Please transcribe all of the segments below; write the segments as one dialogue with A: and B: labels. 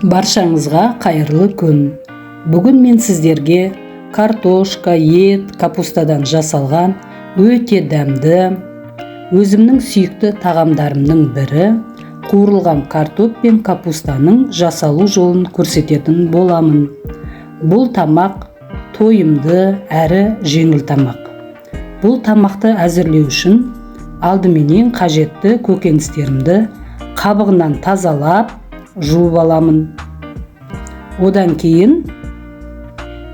A: Баршаңызға қайырлы күн. Бүгін мен сіздерге картошка, ет, капустадан жасалған өте дәмді, өзімнің сүйікті тағамдарымның бірі қуырылған картоп пен капустаның жасалу жолын көрсететін боламын. Бұл тамақ тойымды әрі жеңіл тамақ. Бұл тамақты әзірлеу үшін алдыменен қажетті көкөністерімді қабығынан тазалап жуып аламын. Одан кейін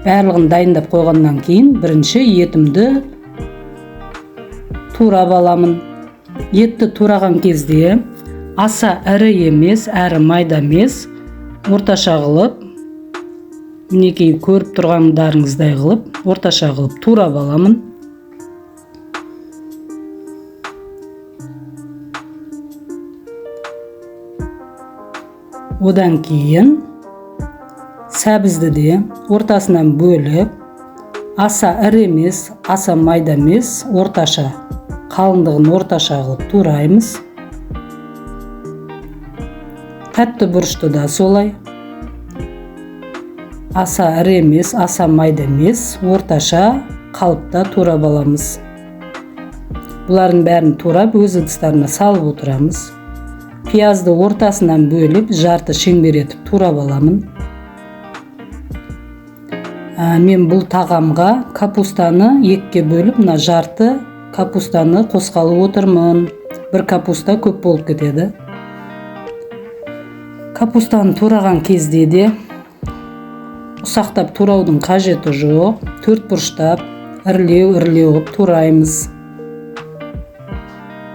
A: барлығын дайындап қойғаннан кейін бірінші етімді турап аламын. Етті тураған кезде аса ірі емес, әрі майда емес, орташа қылып, мінекей көріп тұрғандарыңыздай қылып, орташа қылып турап аламын. Одан кейін сәбізді де ортасынан бөліп, аса ірі емес, аса майда емес, орташа, қалыңдығын орташа қылып тураймыз. Тәтті бұрышты да солай. Аса ірі емес, аса майда емес, орташа қалыпта турап аламыз. Бұлардың бәрін турап, өз ыдыстарына салып отырамыз. Пиязды ортасынан бөліп, жарты шеңбер етіп турап аламын. Мен бұл тағамға капустаны екіге бөліп, мына жарты капустаны қосқалы отырмын. Бір капуста көп болып кетеді. Капустаны тураған кезде де ұсақтап тураудың қажеті жоқ. Төрт бұрыштап, ірілеу қылып тураймыз.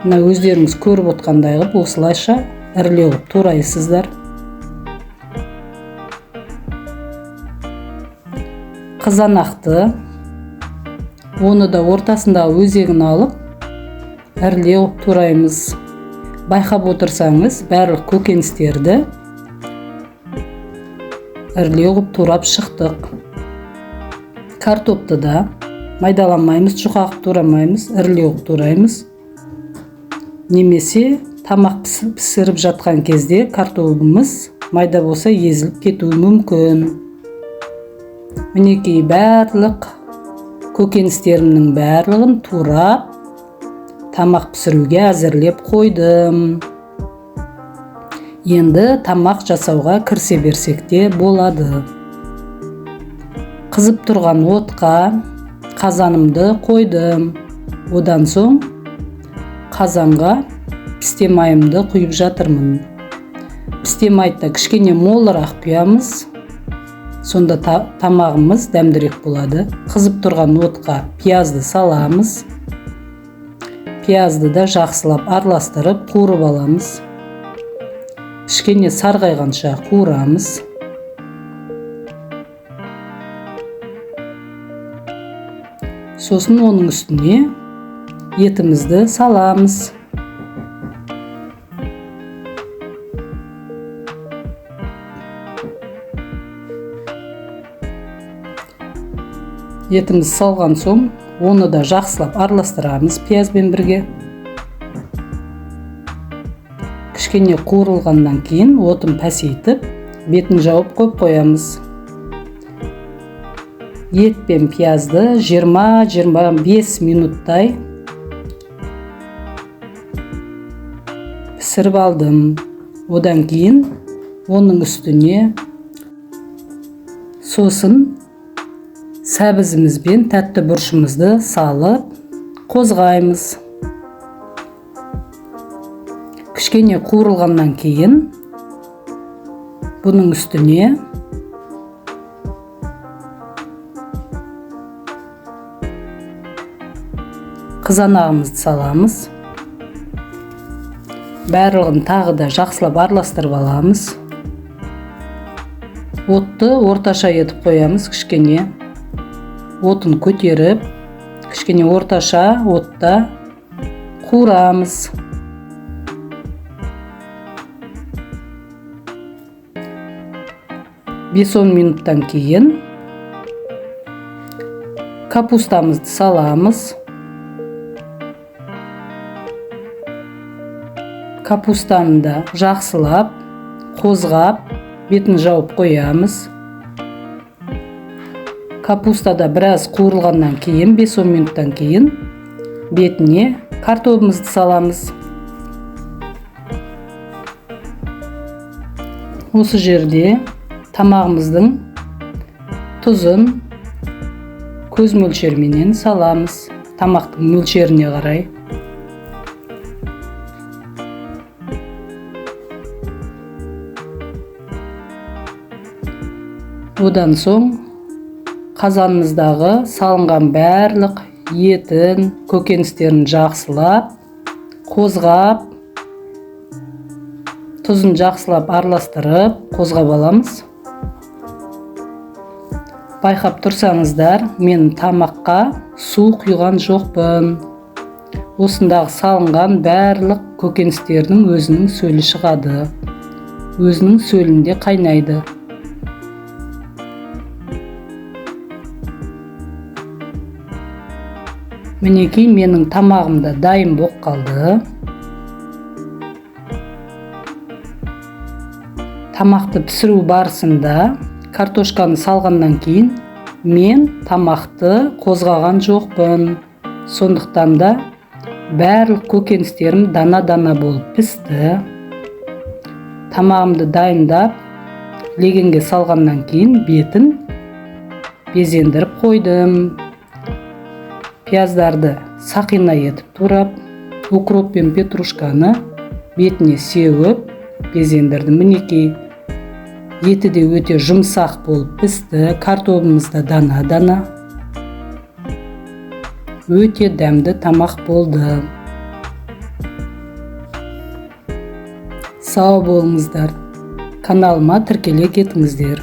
A: Мына өздеріңіз көріп отқандай қылып, осылайша ірілеу қылып турайсыздар. Қызанақты, оны да ортасындағы өзегін алып, ірілеу қылып тураймыз. Байқап отырсаңыз, барлық көкөністерді ірілеу қылып турап шықтық. Картопты да майдаламаймыз, жұқа қылып турамаймыз, ірілеу қылып тураймыз. Немесе тамақ пісіріп жатқан кезде картопымыз майда болса езіліп кетуі мүмкін. Мінекей барлық көкөністерімнің барлығын турап, тамақ пісіруге әзірлеп қойдым. Енді тамақ жасауға кірісе берсек те болады. Қызып тұрған отқа қазанымды қойдым. Одан соң қазанға пісте майымды құйып жатырмын. Пісте майды кішкене молырақ құямыз. Сонда тамағымыз дәмдірек болады. Қызып тұрған отқа пиязды саламыз. Пиязды да жақсылап араластырып қуырып аламыз. Кішкене сарғайғанша қуырамыз. Сосын оның үстіне етімізді саламыз. Етіміз салған соң, оны да жақсылап араластырамыз пиязбен бірге. Кішкене қуырылғаннан кейін отын пәсейтіп, бетін жауып қойып қоямыз. Ет пен пиязды 20-25 минуттай пісіріп алдым. Одан кейін оның үстіне сосын сәбізіміз бен тәтті бұрышымызды салып қозғаймыз. Кішкене қуырылғаннан кейін бұның үстіне қызанағымызды саламыз. Барлығын тағы да жақсылап араластырып аламыз. Отты орташа етіп қоямыз кішкене. Отын көтеріп, кішкене орташа отта қуырамыз. Бес-он минуттан кейін капустамызды саламыз. Капустаны да жақсылап, қозғап, бетін жауып қоямыз. Капуста да біраз қуырылғаннан кейін 5-10 минуттан кейін бетіне картобымызды саламыз. Осы жерде тамағымыздың тұзын көз мөлшеріменен саламыз. Тамақтың мөлшеріне қарай. Одан соң қазанымыздағы салынған барлық етін, көкөністерін жақсылап, қозғап, тұзын жақсылап араластырып, қозғап аламыз. Байқап тұрсаңыздар, мен тамаққа су құйған жоқпын. Осындағы салынған барлық көкөністердің өзінің сөлі шығады. Өзінің сөлінде қайнайды. Мінекей менің тамағымда дайын болып қалды. Тамақты пісіру барысында картошканы салғаннан кейін мен тамақты қозғаған жоқпын. Сондықтан да барлық көкөністерім дана-дана болып пісті. Тамағымды дайындап, легенге салғаннан кейін бетін безендіріп қойдым. Пияздарды сақина етіп турап, укроп пен петрушканы бетіне сеуіп, безендірдім. Мінекей еті де өте жұмсақ болып пісті. Картобымыз да дана-дана. Өте дәмді тамақ болды. Сау болыңыздар. Каналыма тіркеле кетіңіздер.